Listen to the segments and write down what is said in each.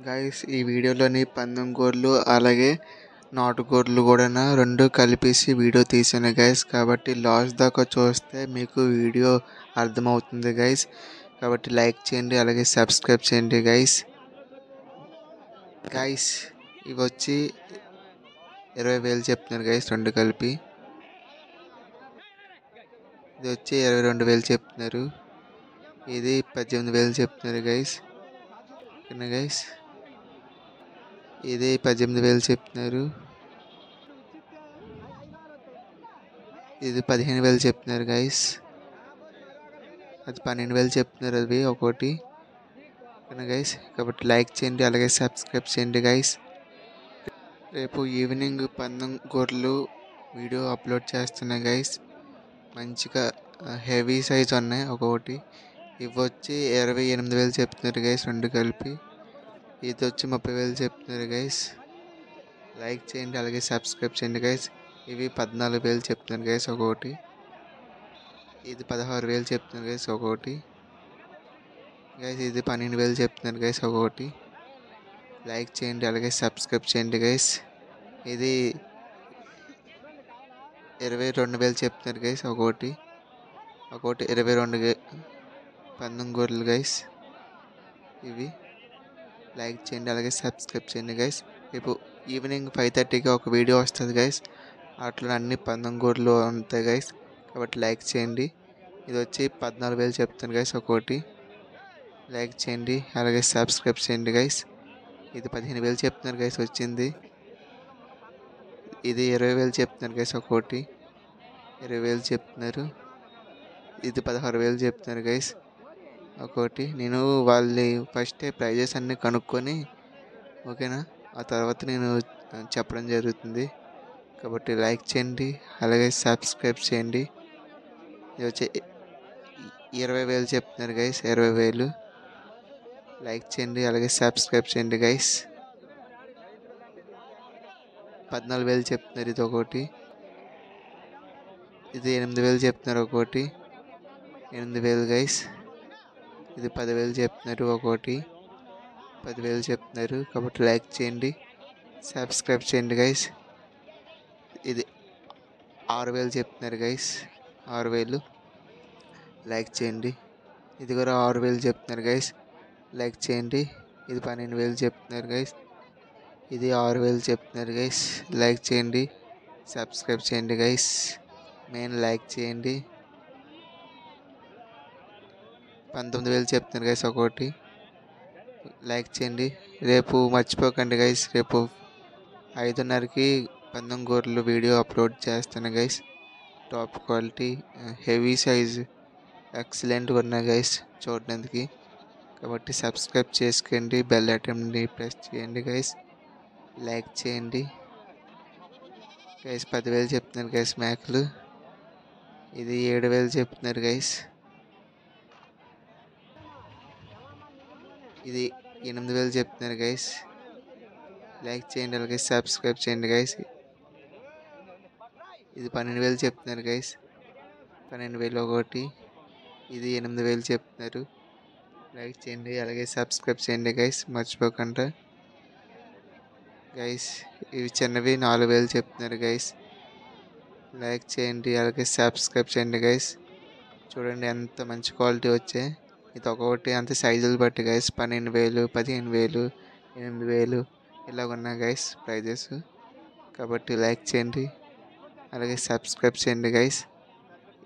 Guys ఈ వీడియోలోని పందెం గోర్లు అలాగే నాటుకోడ్లు కూడా 2 కలిపేసి వీడియో తీసాను గైస్. కాబట్టి లాస్ట్ దాకా చూస్తే మీకు వీడియో అర్థమవుతుంది గైస్. కాబట్టి లైక్ చేయండి అలాగే సబ్స్క్రైబ్ చేయండి గైస్. ఇవి వచ్చి 20,000 చెప్తున్నారు గైస్ 2 కలిపి. ఇది వచ్చి 22,000 చెప్తున్నారు. ఇది 18,000 చెప్తున్నారు గైస్. ఓకేనా గైస్, ఇది 18,000 చెప్తున్నారు. ఇది 15,000 చెప్తున్నారు గైస్. అది 12,000 చెప్తున్నారు అవి ఒకటి. ఓకేనా గైస్, కాబట్టి లైక్ చేయండి అలాగే సబ్స్క్రైబ్ చేయండి గైస్. రేపు ఈవినింగ్ పందెం గొర్రెలు వీడియో అప్లోడ్ చేస్తున్నా గైస్. మంచిగా హెవీ సైజ్ ఉన్నాయి ఒక్కొక్కటి. ఇవి వచ్చి 28,000 చెప్తున్నారు గైస్ 2 కలిపి. ఇది వచ్చి 30,000 చెప్తున్నారు గైస్. లైక్ చేయండి అలాగే సబ్స్క్రైబ్ చేయండి గైస్. ఇవి 14,000 చెప్తున్నారు గైస్ ఒక్కొక్కటి. ఇది 16,000 చెప్తున్నారు గైస్ ఒక్కొక్కటి. గైస్ ఇది 12,000 చెప్తున్నారు గైస్ ఒక్కొక్కటి. లైక్ చేయండి అలాగే సబ్స్క్రైబ్ చేయండి గైస్. ఇది 22,000 చెప్తున్నారు గైస్ ఒక్కొక్కటి. 22 పందెం గొర్రెలు గైస్ ఇవి. లైక్ చేయండి అలాగే సబ్స్క్రైబ్ చేయండి గైస్. రేపు ఈవినింగ్ 5:30కి ఒక వీడియో వస్తుంది గైస్. అట్లా అన్ని పందెం గొర్రెలు ఉంటాయి గైస్. కాబట్టి లైక్ చేయండి. ఇది వచ్చి 14,000 చెప్తాను గైస్ ఒక్కొక్కటి. లైక్ చేయండి అలాగే సబ్స్క్రైబ్ చేయండి గైస్. ఇది 15,000 చెప్తున్నారు గైస్ వచ్చింది. ఇది 20,000 చెప్తున్నారు గైస్ ఒక్కొక్కటి. 20,000 చెప్తున్నారు. ఇది 16,000 చెప్తున్నారు గైస్ ఒక్కొక్కటి. నేను వాళ్ళ ఫస్టే ప్రైజెస్ అన్నీ కనుక్కొని ఓకేనా, ఆ తర్వాత నేను చెప్పడం జరుగుతుంది. కాబట్టి లైక్ చేయండి అలాగే సబ్స్క్రైబ్ చేయండి. ఇది వచ్చి 20,000 చెప్తున్నారు గైస్ 20,000. లైక్ చేయండి అలాగే సబ్స్క్రైబ్ చేయండి గైస్. 14,000 చెప్తున్నారు ఇది ఒకటి. ఇది 8,000 చెప్తున్నారు ఒక్కొక్కటి. 8,000 గైస్. ఇది 10,000 చెప్తున్నారు ఒక్కొక్కటి. 10,000 చెప్తున్నారు. కాబట్టి లైక్ చేయండి సబ్స్క్రైబ్ చేయండి గైస్. ఇది 6,000 చెప్తున్నారు గైస్ 6,000. లైక్ చేయండి. ఇది కూడా 6,000 చెప్తున్నారు గైస్. లైక్ చేయండి. ఇది 12,000 చెప్తున్నారు గైస్. ఇది 6,000 చెప్తున్నారు గైస్. లైక్ చేయండి సబ్స్క్రైబ్ చేయండి గైస్. మెయిన్ లైక్ చేయండి. 19,000 చెప్తున్నారు గైస్ ఒక్కొక్కటి. లైక్ చేయండి. రేపు మర్చిపోకండి గైస్, రేపు 5:30కి పందెం గొర్రెలు వీడియో అప్లోడ్ చేస్తాను guys. Top quality heavy size ఎక్సలెంట్గా ఉన్నాయి గైస్ చూడడానికి. కాబట్టి సబ్స్క్రైబ్ చేసుకోండి, బెల్ ఐకాన్ని ప్రెస్ చేయండి గైస్. లైక్ చేయండి గైస్. 10,000 చెప్తున్నారు గైస్ మేకలు. ఇది 7,000 చెప్తున్నారు గైస్. ఇది 8,000 చెప్తున్నారు గైస్. లైక్ చేయండి అలాగే సబ్స్క్రైబ్ చేయండి గైస్. ఇది 12,000 చెప్తున్నారు గైస్. 12,000 ఒకటి. ఇది 8,000 చెప్తున్నారు. లైక్ చేయండి అలాగే సబ్స్క్రైబ్ చేయండి గైస్ మర్చిపోకుండా గైస్. ఇవి చిన్నవి 4,000 చెప్తున్నారు గైస్. లైక్ చేయండి అలాగే సబ్స్క్రైబ్ చేయండి గైస్. చూడండి ఎంత మంచి క్వాలిటీ వచ్చాయి. ఇది ఒక్కొక్కటి అంత సైజులు బట్టి గైస్ 12,000, 15,000, 8,000 ఇలాగ ఉన్నాయి గైస్ ప్రైజెస్. కాబట్టి లైక్ చేయండి అలాగే సబ్స్క్రైబ్ చేయండి గైస్.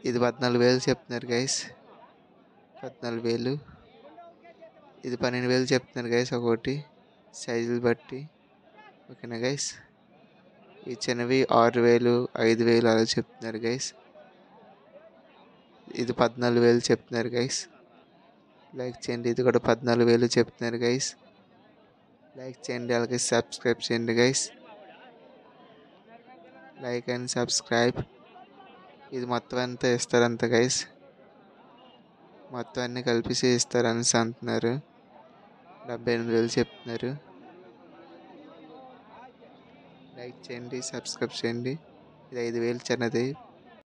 ఇది 14,000 చెప్తున్నారు గైస్. 14,000. ఇది 12,000 చెప్తున్నారు గైస్ ఒక్కొక్కటి సైజులు బట్టి. ఓకేనా గైస్. ఈ చిన్నవి 6,000, 5,000 అలా చెప్తున్నారు గైస్. ఇది 14,000 చెప్తున్నారు గైస్. లైక్ చేయండి. ఇది కూడా 14,000 చెప్తున్నారు గైస్. లైక్ చేయండి అలాగే సబ్స్క్రైబ్ చేయండి గైస్. Like and subscribe. ఇది మొత్తం ఎంత ఇస్తారంత గైస్. మొత్తం అన్నీ కలిపేసి ఇస్తారని అంటున్నారు. 78,000 చెప్తున్నారు. లైక్ చేయండి సబ్స్క్రైబ్ చేయండి. ఇది 5,000 చిన్నది.